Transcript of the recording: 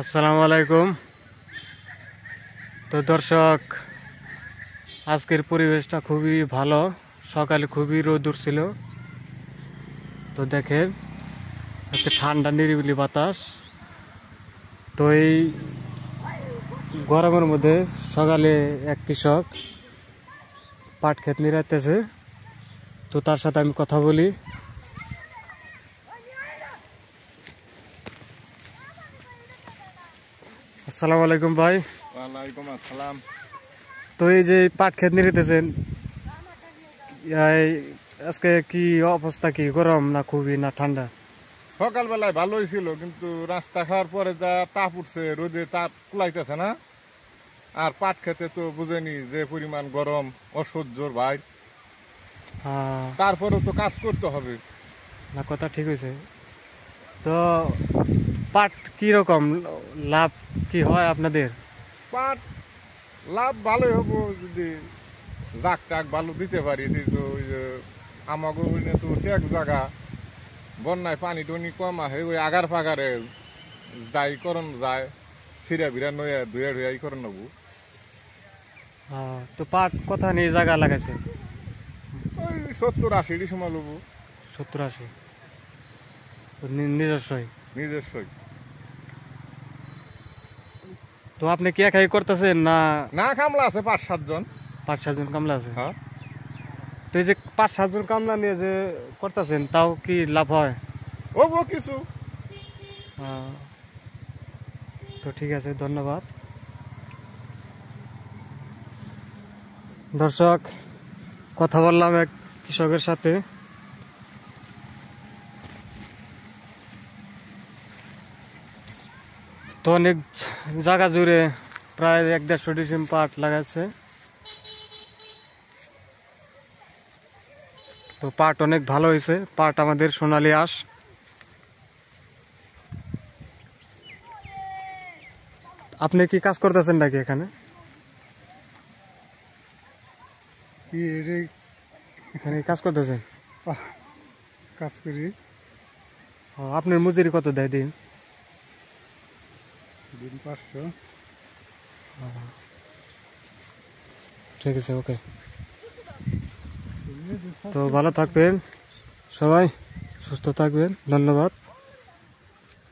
আসসালামু আলাইকুম। তো দর্শক, আজকের পরিবেশটা খুবই ভালো। সকালে খুবই রোদ ছিল। তো দেখেন আজকে ঠান্ডা নিরিবিলি বাতাস। তো এই গরমের মধ্যে সকালে এক কৃষক পাট ক্ষেত নিরাইতেছে। তো তার সাথে আমি কথা বলি। আসসালামু আলাইকুম ভাই। ওয়ালাইকুম আসসালাম। তো এই যে পাট ক্ষেত নিরাইতেছেন, আজকে কি অবস্থা, কি গরম না খুবই না ঠান্ডা? সকালবেলায় ভালোই ছিল, কিন্তু রাস্তা খাওয়ার পরে যা তাপ উঠছে, রোদে তাপ কুলাইতেছে না। আর পাট খেতে তো বুঝেনি যে পরিমাণ গরম, অসহ্যর ভাই। তারপরেও তো কাজ করতে হবে। না, কথা ঠিক হয়েছে। তো পাট কি রকম লাভ কি হয় আপনাদের? পাট লাভ ভালোই হবো যদি জাক টাক ভালো দিতে পারি। কিন্তু ওই যে আমাকে তো এক জায়গা বন্যায় পানি টনি কম আহে, ওই আগার ফাগারে যাই করন যায়, সিরা ভিড়া নয়া ধুয়া ধুয়াই করন নেবো। তো পাট কথা নিয়ে জায়গা লাগাইছে? ওই 70-80 সময় লবো। 70-80 নিজস্বই? নিজস্বই। তো আপনি কি একাই করতেছেন না? না, কামলা আছে 5-7 জন। 5-7 জন কামলা আছে? হ্যাঁ। তো এই যে 5-7 জন কামলা নিয়ে যে করতেছেন, তাও কি লাভ হয়? ও কিছু। তো ঠিক আছে, ধন্যবাদ। দর্শক, কথা বললাম এক কৃষকের সাথে। তো অনেক জায়গা জুড়ে প্রায় 1-150 ডিসিম পাট লাগাচ্ছে। তো পাট অনেক ভালো হয়েছে। পাট আমাদের সোনালী আঁশ। আপনি কি কাজ করতেছেন নাকি এখানে? এখানে কাজ করতেছেন? কাজ করি। আপনার মজুরি কত দেয় দিন? 500। ঠিক আছে, ওকে। তো ভালো থাকবেন সবাই, সুস্থ থাকবেন। ধন্যবাদ।